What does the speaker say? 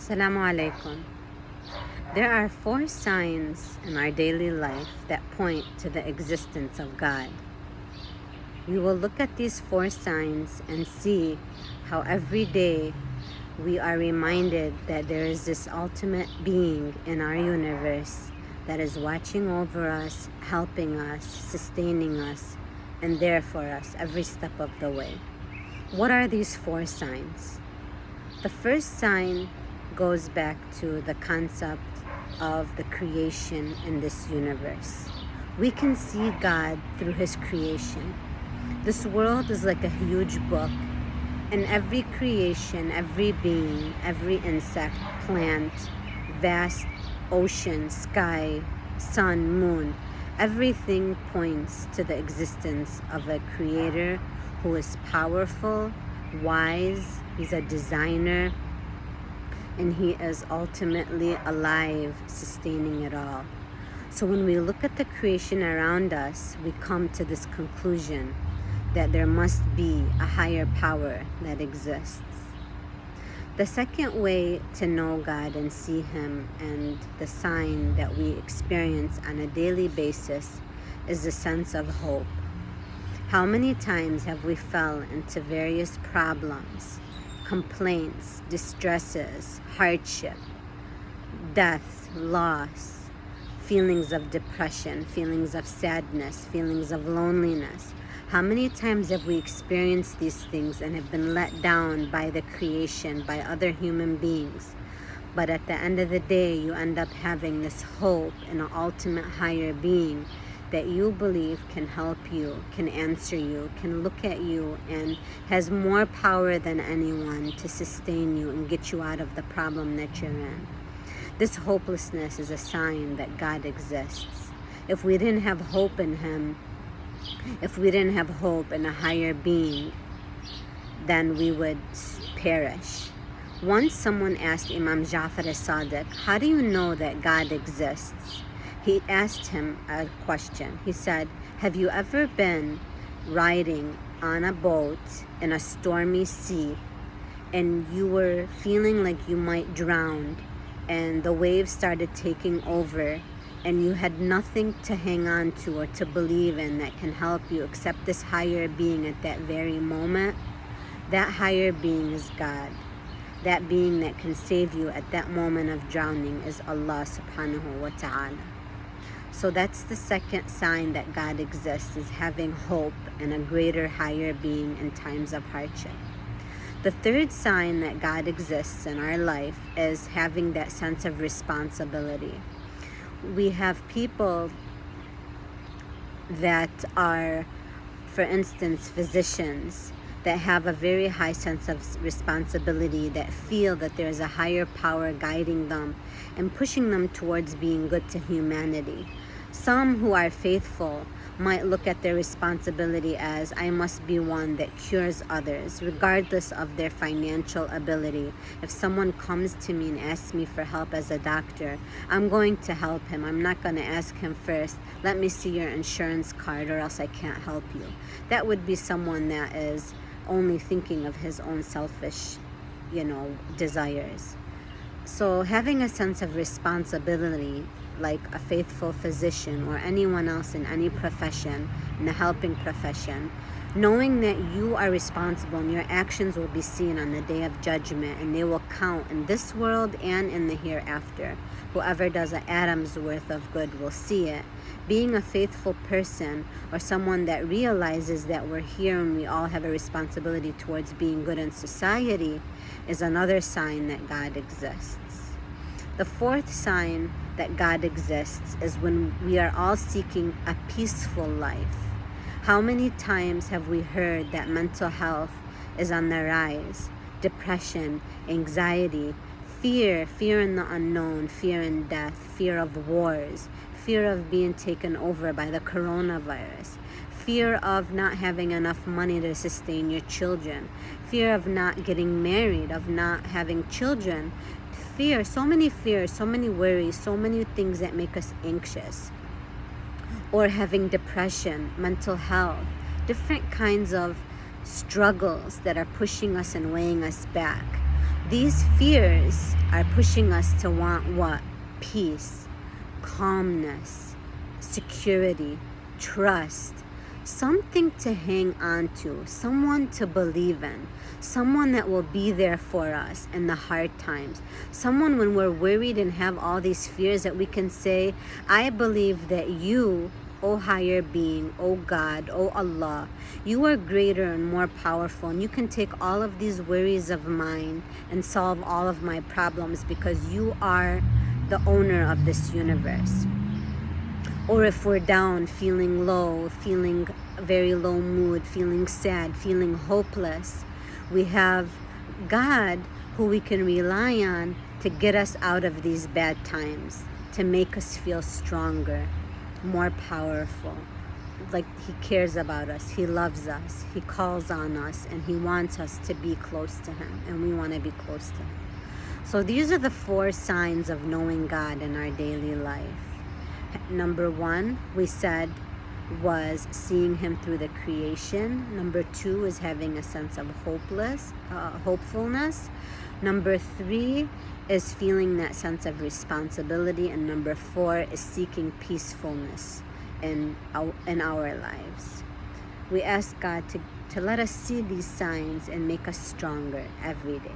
Assalamu alaikum. There are 4 signs in our daily life that point to the existence of God. We will look at these 4 signs and see how every day we are reminded that there is this ultimate being in our universe that is watching over us, helping us, sustaining us, and there for us every step of the way. What are these 4 signs? The first sign goes back to the concept of the creation in this universe. We can see God through His creation. This world is like a huge book, and every creation, every being, every insect, plant, vast ocean, sky, sun, moon, everything points to the existence of a creator who is powerful, wise, He's a designer, and He is ultimately alive, sustaining it all. So when we look at the creation around us, we come to this conclusion that there must be a higher power that exists. The second way to know God and see Him, and the sign that we experience on a daily basis, is the sense of hope. How many times have we fell into various problems, complaints, distresses, hardship, death, loss, feelings of depression, feelings of sadness, feelings of loneliness? How many times have we experienced these things and have been let down by the creation, by other human beings? But at the end of the day, you end up having this hope in an ultimate higher being that you believe can help you, can answer you, can look at you, and has more power than anyone to sustain you and get you out of the problem that you're in. This hopelessness is a sign that God exists. If we didn't have hope in Him, if we didn't have hope in a higher being, then we would perish. Once someone asked Imam Ja'far as-Sadiq, how do you know that God exists? He asked him a question. He said, have you ever been riding on a boat in a stormy sea and you were feeling like you might drown and the waves started taking over and you had nothing to hang on to or to believe in that can help you except this higher being at that very moment? That higher being is God. That being that can save you at that moment of drowning is Allah subhanahu wa ta'ala. So that's the second sign that God exists, is having hope in a greater, higher being in times of hardship. The third sign that God exists in our life is having that sense of responsibility. We have people that are, for instance, physicians that have a very high sense of responsibility, that feel that there's a higher power guiding them and pushing them towards being good to humanity. Some who are faithful might look at their responsibility as, I must be one that cures others, regardless of their financial ability. If someone comes to me and asks me for help as a doctor, I'm going to help him. I'm not going to ask him first, let me see your insurance card or else I can't help you. That would be someone that is only thinking of his own selfish, desires. So having a sense of responsibility, like a faithful physician or anyone else in any profession, in the helping profession, knowing that you are responsible and your actions will be seen on the day of judgment and they will count in this world and in the hereafter. Whoever does an atom's worth of good will see it. Being a faithful person, or someone that realizes that we're here and we all have a responsibility towards being good in society, is another sign that God exists. The fourth sign that God exists is when we are all seeking a peaceful life. How many times have we heard that mental health is on the rise? Depression, anxiety, fear in the unknown, fear in death, fear of wars, fear of being taken over by the coronavirus, fear of not having enough money to sustain your children, fear of not getting married, of not having children, fear, so many fears, so many worries, so many things that make us anxious, or having depression, mental health, different kinds of struggles that are pushing us and weighing us back. These fears are pushing us to want what? Peace, calmness, security, trust, something to hang on to, someone to believe in, someone that will be there for us in the hard times, someone when we're worried and have all these fears that we can say, I believe that you, O higher being, O God, O Allah, you are greater and more powerful, and you can take all of these worries of mine and solve all of my problems because you are the owner of this universe. Or if we're down, feeling low, feeling very low mood, feeling sad, feeling hopeless, we have God who we can rely on to get us out of these bad times, to make us feel stronger, more powerful. Like he cares about us, he loves us, he calls on us, and he wants us to be close to him, and we want to be close to him. So these are the 4 signs of knowing God in our daily life. Number 1, we said, was seeing him through the creation. Number 2 is having a sense of hopefulness. Number 3 is feeling that sense of responsibility. And number 4 is seeking peacefulness in our lives. We ask God to let us see these signs and make us stronger every day.